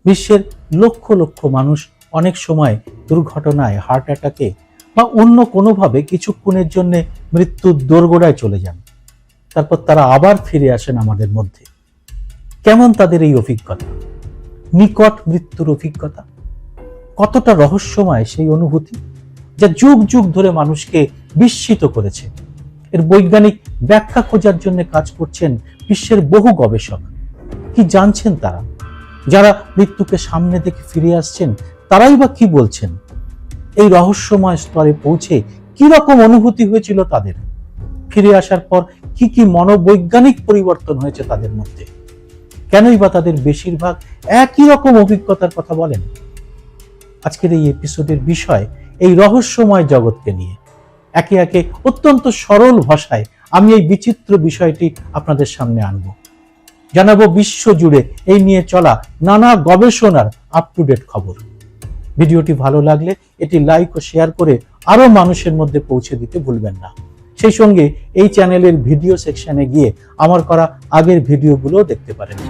বিশ্বের লক্ষ লক্ষ মানুষ অনেক সময় দুর্ঘটনায়, হার্ট অ্যাটাকে বা অন্য কোনোভাবে কিছুক্ষণের জন্য মৃত্যুর দোরগোড়ায় চলে যান। তারপর তারা আবার ফিরে আসেন আমাদের মধ্যে। কেমন তাদের এই অভিজ্ঞতা? নিকট মৃত্যুর অভিজ্ঞতা কতটা রহস্যময় সেই অনুভূতি, যা যুগ যুগ ধরে মানুষকে বিস্মিত করেছে। এর বৈজ্ঞানিক ব্যাখ্যা খোঁজার জন্য কাজ করছেন বিশ্বের বহু গবেষক। কি জানছেন তারা? যারা মৃত্যুকে সামনে দেখে ফিরে আসছেন তারাই বা কি বলছেন? এই রহস্যময় স্তরে পৌঁছে কি রকম অনুভূতি হয়েছিল তাদের? ফিরে আসার পর কি কি মনোবৈজ্ঞানিক পরিবর্তন হয়েছে তাদের মধ্যে? কেনই বা তাদের বেশিরভাগ একই রকম অভিজ্ঞতার কথা বলেন? আজকের এই এপিসোডের বিষয় এই রহস্যময় জগৎকে নিয়ে। একে একে অত্যন্ত সরল ভাষায় আমি এই বিচিত্র বিষয়টি আপনাদের সামনে আনব। জানাবো বিশ্ব জুড়ে এই নিয়ে চলা নানা গবেষণার আপ টু ডেট খবর। ভিডিওটি ভালো লাগলে এটি লাইক ও শেয়ার করে আরো মানুষের মধ্যে পৌঁছে দিতে ভুলবেন না। সেই সঙ্গে এই চ্যানেলের ভিডিও সেকশনে গিয়ে আমার করা আগের ভিডিওগুলো দেখতে পারেন।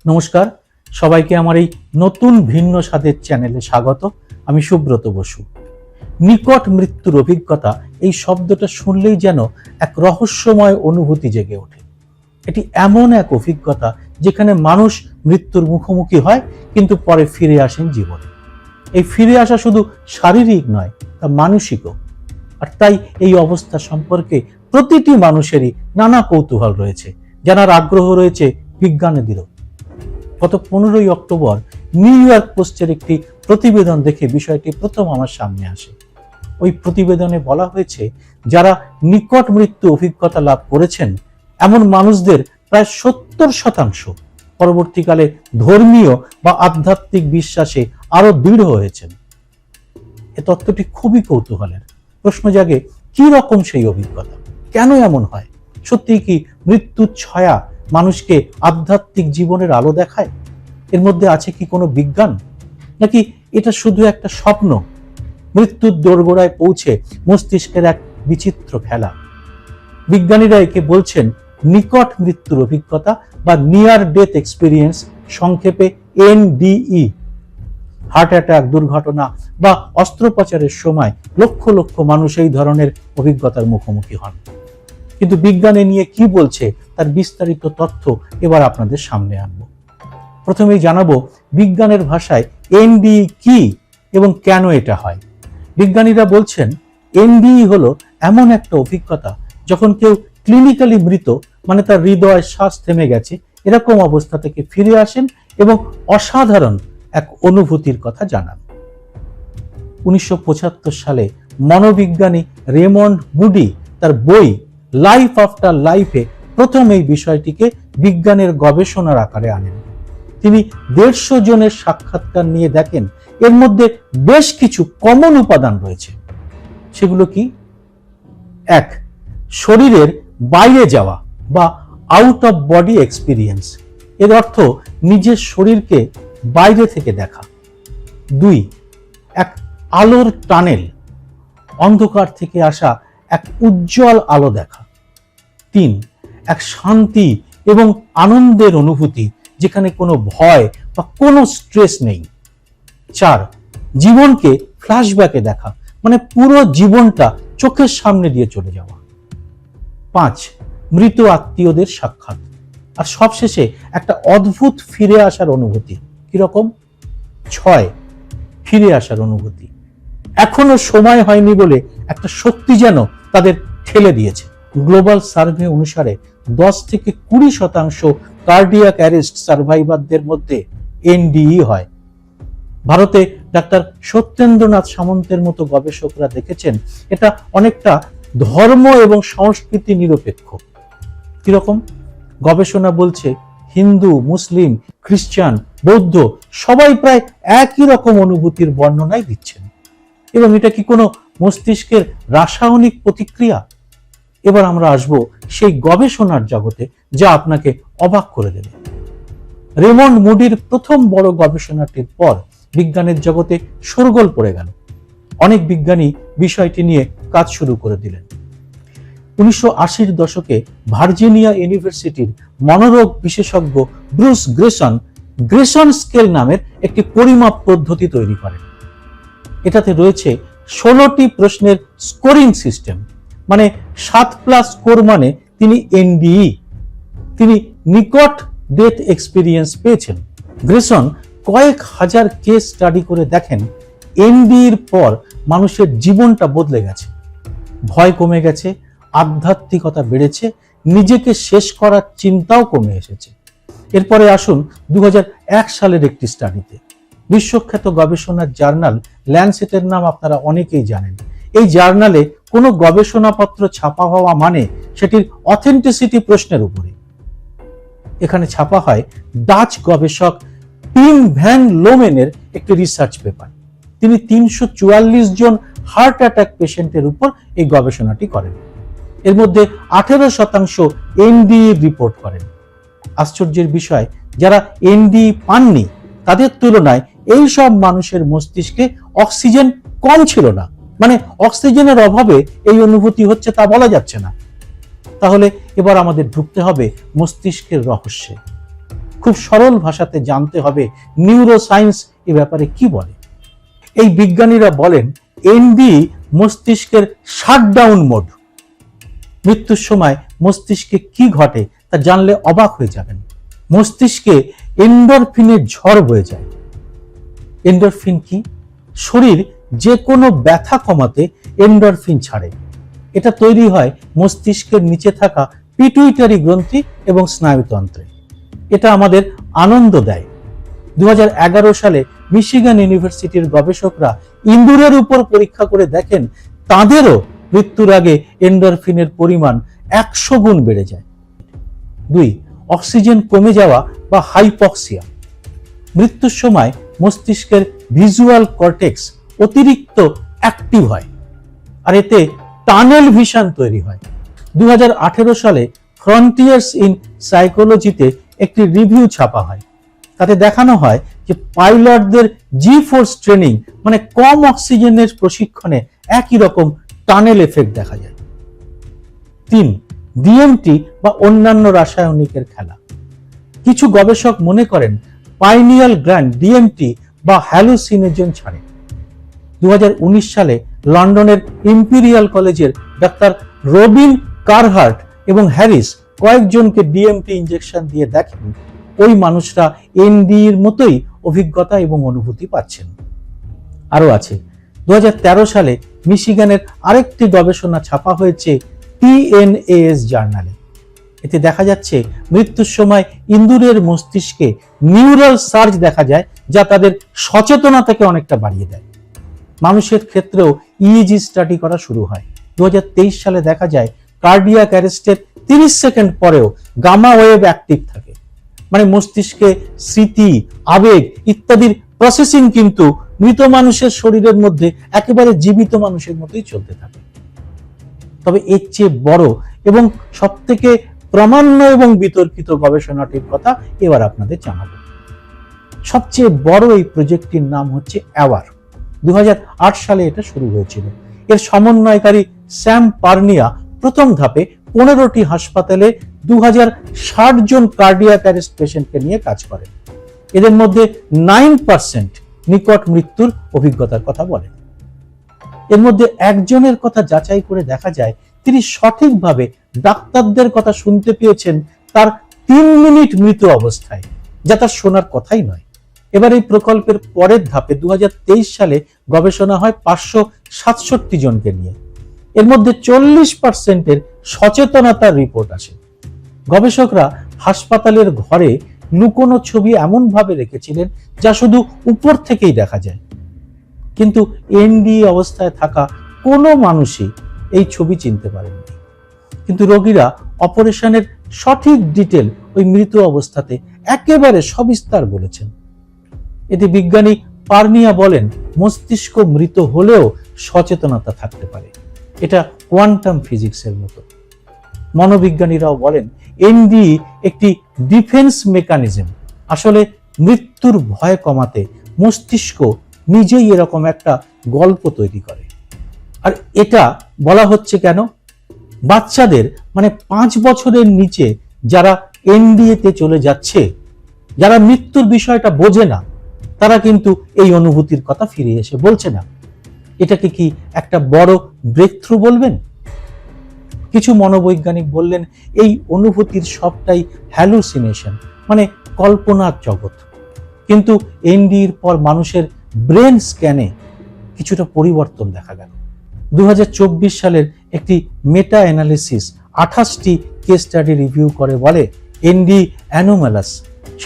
নমস্কার, সবাইকে আমার এই নতুন ভিন্ন স্বাদের চ্যানেলে স্বাগত। আমি সুব্রত বসু। নিকট মৃত্যুর অভিজ্ঞতা, এই শব্দটা শুনলেই যেন এক রহস্যময় অনুভূতি জেগে ওঠে। এটি এমন এক অভিজ্ঞতা যেখানে মানুষ মৃত্যুর মুখোমুখি হয় কিন্তু পরে ফিরে আসেন জীবনে। এই ফিরে আসা শুধু শারীরিক নয়, তা মানসিকও। আর তাই এই অবস্থা সম্পর্কে প্রতিটি মানুষেরই নানা কৌতূহল রয়েছে, জানার আগ্রহ রয়েছে বিজ্ঞানীদেরও। গত 15ই অক্টোবর নিউ ইয়র্ক পোস্টের একটি প্রতিবেদন দেখে বিষয়টি প্রথম আমার সামনে আসে। ওই প্রতিবেদনে বলা হয়েছে, যারা নিকট মৃত্যু অভিজ্ঞতা লাভ করেছেন এমন মানুষদের প্রায় 70% পরবর্তীকালে ধর্মীয় বা আধ্যাত্মিক বিশ্বাসে আরো দৃঢ় হয়েছেন। এ তথ্যটি খুবই কৌতূহলের। প্রশ্ন জাগে, কি রকম সেই অভিজ্ঞতা? কেন এমন হয়? সত্যি কি মৃত্যুর ছায়া মানুষকে আধ্যাত্মিক জীবনের আলো দেখায়? এর মধ্যে আছে কি কোনো বিজ্ঞান, নাকি এটা শুধু একটা স্বপ্ন, মৃত্যুর দোরগোড়ায় পৌঁছে মস্তিষ্কের এক বিচিত্র খেলা? বিজ্ঞানীরা একে বলছেন নিকট মৃত্যুর অভিজ্ঞতা বা নিয়ার ডেথ এক্সপিরিয়েন্স, সংক্ষেপে NDE। হার্ট অ্যাটাক, দুর্ঘটনা বা অস্ত্রোপচারের সময় লক্ষ লক্ষ মানুষ এই ধরনের অভিজ্ঞতার মুখোমুখি হন। কিন্তু বিজ্ঞানে নিয়ে কি বলছে তার বিস্তারিত তথ্য এবার আপনাদের সামনে আনব। প্রথমেই জানাবো বিজ্ঞানের ভাষায় NDE কি এবং কেন এটা হয়। বিজ্ঞানীরা বলছেন NDE হলো এমন একটা অভিজ্ঞতা যখন কেউ ক্লিনিক্যালি মৃত, মানে তার হৃদয়, শ্বাস থেমে গেছে, এরকম অবস্থা থেকে ফিরে আসেন এবং অসাধারণ এক অনুভূতির কথা জানান। 1975 সালে মনোবিজ্ঞানী রেমন্ড মুডি তার বই লাইফ আফটার লাইফে প্রথম এই বিষয়টিকে বিজ্ঞানের গবেষণার আকারে আনেন। তিনি 150 জনের সাক্ষাৎকার নিয়ে দেখেন এর মধ্যে বেশ কিছু কমন উপাদান রয়েছে। সেগুলো কি? 1. শরীরের বাইরে যাওয়া বা আউট অফ বডি এক্সপিরিয়েন্স। এর অর্থ নিজের শরীরকে বাইরে থেকে দেখা। 2. এক আলোর টানেল, অন্ধকার থেকে আসা এক উজ্জ্বল আলো দেখা। 3. এক শান্তি এবং আনন্দের অনুভূতি যেখানে কোনো ভয় বা কোনো স্ট্রেস নেই। 4. জীবনকে ফ্ল্যাশব্যাকে দেখা, মানে পুরো জীবনটা চোখের সামনে দিয়ে চলে যাওয়া। 5. মৃত আত্মীয়দের সাক্ষাৎ। আর সবশেষে একটা অদ্ভুত ফিরে আসার অনুভূতি। কিরকম? 6. ফিরে আসার অনুভূতি। এখনো সময় হয়নি বলে একটা শক্তি যেন তাদের ঠেলে দিয়েছে। গ্লোবাল সার্ভে অনুসারে 10 থেকে 20% কার্ডিয়াক অ্যারেস্ট সার্ভাইভারদের মধ্যে NDE হয়। ভারতে ডাক্তার সত্যেন্দ্রনাথ সামন্তের মতো গবেষকরা দেখেছেন এটা অনেকটা ধর্ম এবং সংস্কৃতি নিরপেক্ষ। কিরকম? গবেষণা বলছে হিন্দু, মুসলিম, খ্রিস্টান, বৌদ্ধ সবাই প্রায় একই রকম অনুভূতির বর্ণনাই দিচ্ছেন। এবং এটা কি কোনো মস্তিষ্কের রাসায়নিক প্রতিক্রিয়া? এবার আমরা আসব সেই গবেষণার জগতে, যা আপনাকে অবাক করে দেবে। রেমন্ড মুডির প্রথম বড় গবেষণাটির পর বিজ্ঞানের জগতে শোরগোল পড়ে গেল। অনেক বিজ্ঞানী বিষয়টি নিয়ে কাজ শুরু করে দিলেন। 1980-র দশকে ভার্জিনিয়া ইউনিভার্সিটির মনোরোগ বিশেষজ্ঞ ব্রুস গ্রেসন স্কেল নামের একটি পরিমাপ পদ্ধতি তৈরি করেন। এটাতে রয়েছে 16টি প্রশ্নের স্কোরিং সিস্টেম, মানে 7+ স্কোর মানে তিনি এনডিই, তিনি নিকট ডেথ এক্সপিরিয়েন্স পেয়েছেন। গ্রেসন কয়েক হাজার কেস স্টাডি করে দেখেন এনডির পর মানুষের জীবনটা বদলে গেছে, ভয় কমে গেছে, আধ্যাত্মিকতা বেড়েছে, নিজেকে শেষ করার চিন্তাও কমে এসেছে। এরপরে আসুন 2001 সালের একটি স্টাডিতে। বিশ্বখ্যাত গবেষণার জার্নাল ল্যান্সেটের নাম আপনারা অনেকেই জানেন। এই জার্নালে কোনো গবেষণাপত্র ছাপা হওয়া মানে সেটির অথেন্টিসিটি প্রশ্নের উপরে। এখানে ছাপা হয় ডাচ গবেষক টিম ভ্যান লোমেনের একটি রিসার্চ পেপার। তিনি 344 জন হার্ট অ্যাটাক পেশেন্টের উপর এই গবেষণাটি করেন। এর মধ্যে 18% এনডিই রিপোর্ট করেন। আশ্চর্যের বিষয়, যারা এনডিই পাননি তাদের তুলনায় এই সব মানুষের মস্তিষ্কে অক্সিজেন কম ছিল না, মানে অক্সিজেনের অভাবে এই অনুভূতি হচ্ছে তা বলা যাচ্ছে না। তাহলে এবার আমাদের ঢুকতে হবে মস্তিষ্কের রহস্যে। খুব সরল ভাষাতে জানতে হবে নিউরোসায়েন্স এ ব্যাপারে কি বলে। এই বিজ্ঞানীরা বলেন এনডিই মস্তিষ্কের শাটডাউন মোড। মৃত্যুর সময় মস্তিষ্কে কি ঘটে তা জানলে অবাক হয়ে যাবেন। মস্তিষ্কে এন্ডরফিনের ঝড় বয়ে যায়। এন্ডরফিন কি? শরীর যে কোনো ব্যথা কমাতে এন্ডরফিন ছাড়ে। এটা তৈরি হয় মস্তিষ্কের নিচে থাকা পিটুইটারি গ্রন্থি এবং স্নায়ুতন্ত্রে। এটা আমাদের আনন্দ দেয়। 2011 সালে মিশিগান ইউনিভার্সিটির গবেষকরা ইঁদুরের উপর পরীক্ষা করে দেখেন তাদেরও মৃত্যুর আগে এন্ডরফিনের পরিমাণ 100 গুণ বেড়ে যায়। 2. অক্সিজেন কমে যাওয়া বা হাইপক্সিয়া। মৃত্যুর সময় মস্তিষ্কের ভিজুয়াল কর্টেক্স অতিরিক্ত অ্যাক্টিভ হয়, আর এতে টানেল ভিশন তৈরি হয়। 2018 সালে ফ্রন্টিয়ার্স ইন সাইকোলজিতে একটি রিভিউ ছাপা হয়। তাতে দেখানো হয় যে পাইলটদের জি-ফোর্স ট্রেনিং, মানে কম অক্সিজেনের প্রশিক্ষণে একই রকম টানেল এফেক্ট দেখা যায়। 3. ডিএমটি বা অন্যান্য রাসায়নিকের খেলা। কিছু গবেষক মনে করেন পাইনিয়াল গ্ল্যান্ড ডিএমটি বা হ্যালুসিনোজেন ছাড়ে। 2019 সালে লন্ডনের ইম্পিরিয়াল কলেজের ডাক্তার রবিন কারহার্ট এবং হ্যারিস কয়েকজনকে ডিএমটি ইনজেকশন দিয়ে দেখেন ওই মানুষরা এনডির মতোই অভিজ্ঞতা এবং অনুভূতি পাচ্ছেন। আরো আছে, 2013 সালে মিশিগানের আরেকটি গবেষণা ছাপা হয়েছে পিএনএএস জার্নালে। এতে দেখা যাচ্ছে মৃত্যুর সময় ইঁদুরের মস্তিষ্কে নিউরাল সার্জ দেখা যায়, যা তাদের সচেতনতাকে অনেকটা বাড়িয়ে দেয়। মানুষের ক্ষেত্রেও ইইজি স্টাডি করা শুরু হয়। 2023 সালে দেখা যায় কার্ডিয়াক অ্যারেস্টের 30 সেকেন্ড পরেও গামা ওয়েভ অ্যাক্টিভ থাকে, মানে মস্তিষ্কে স্মৃতি, আবেগ ইত্যাদির প্রসেসিং কিন্তু মৃত মানুষের শরীরের মধ্যে একেবারে জীবিত মানুষের মতোই চলতে থাকে। তবে এর চেয়ে বড় এবং সবথেকে প্রামাণ্য এবং বিতর্কিত গবেষণাটির কথা এবার আপনাদের জানাবো। সবচেয়ে বড় এই প্রজেক্টটির নাম হচ্ছে অ্যাওয়ার। 2008 সালে এটা শুরু হয়েছিল। এর সমন্বয়কারী স্যাম পার্নিয়া প্রথম ধাপে 15টি হাসপাতালে 2060 জন কার্ডিয়াক অ্যারেস্ট পেশেন্টকে নিয়ে কাজ করেন। এদের মধ্যে 9% নিকট মৃত্যুর অভিজ্ঞতার কথা বলেন। এর মধ্যে একজনের কথা যাচাই করে দেখা যায় তিনি সঠিকভাবে ডাক্তারদের কথা শুনতে পেয়েছেন তার 3 মিনিট মৃত অবস্থায়, যা তার শোনার কথাই নয়। এবার এই প্রকল্পের পরের ধাপে 2023 সালে গবেষণা হয় 567 জনকে নিয়ে। এর মধ্যে 40%-এর সচেতনতার রিপোর্ট আসে। গবেষকরা হাসপাতালের ঘরে লুকোনো ছবি এমন ভাবে রেখেছিলেন যা শুধু উপর থেকেই দেখা যায়, কিন্তু এনডি অবস্থায় থাকা কোনো মানুষই এই ছবি চিনতে পারেননি। কিন্তু রোগীরা অপারেশনের সঠিক ডিটেল ওই মৃত অবস্থাতে একেবারে সবিস্তার বলেছেন। এতে বিজ্ঞানী পার্নিয়া বলেন, মস্তিষ্ক মৃত হলেও সচেতনতা থাকতে পারে, এটা কোয়ান্টাম ফিজিক্সের মতো। মনোবিজ্ঞানীরাও বলেন এনডি একটি ডিফেন্স মেকানিজম। আসলে মৃত্যুর ভয় কমাতে মস্তিষ্ক নিজেই এরকম একটা গল্প তৈরি করে। আর এটা বলা হচ্ছে কেন? বাচ্চাদের মানে 5 বছরের নিচে যারা এনডিএতে চলে যাচ্ছে, যারা মৃত্যুর বিষয়টা বোঝে না, তারা কিন্তু এই অনুভূতির কথা ফিরে এসে বলছে না। এটাকে কি একটা বড় ব্রেকথ্রু বলবেন? কিছু মনোবৈজ্ঞানিক বললেন এই অনুভূতির সবটাই হ্যালুসিনেশন, মানে কল্পনার জগৎ। কিন্তু এনডির পর মানুষের ব্রেন স্ক্যানে কিছুটা পরিবর্তন দেখা গেল। 2024 সালের একটি মেটা অ্যানালিসিস 28টি কেস স্টাডি রিভিউ করে বলে এনডি অ্যানোমালাস,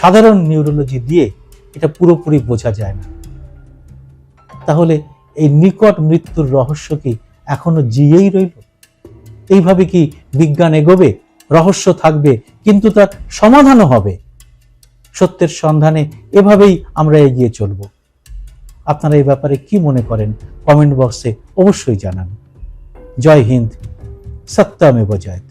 সাধারণ নিউরোলজি দিয়ে এটা পুরোপুরি বোঝা যায় না। তাহলে এই নিকট মৃত্যুর রহস্য কি এখনো জিয়েই রইল? এইভাবে কি বিজ্ঞান এগোবে? রহস্য থাকবে কিন্তু তার সমাধানও হবে। সত্যের সন্ধানে এভাবেই আমরা এগিয়ে চলব। আপনারা এই ব্যাপারে কি মনে করেন কমেন্ট বক্সে অবশ্যই জানান। জয় হিন্দ, সত্যমেব জয়তে।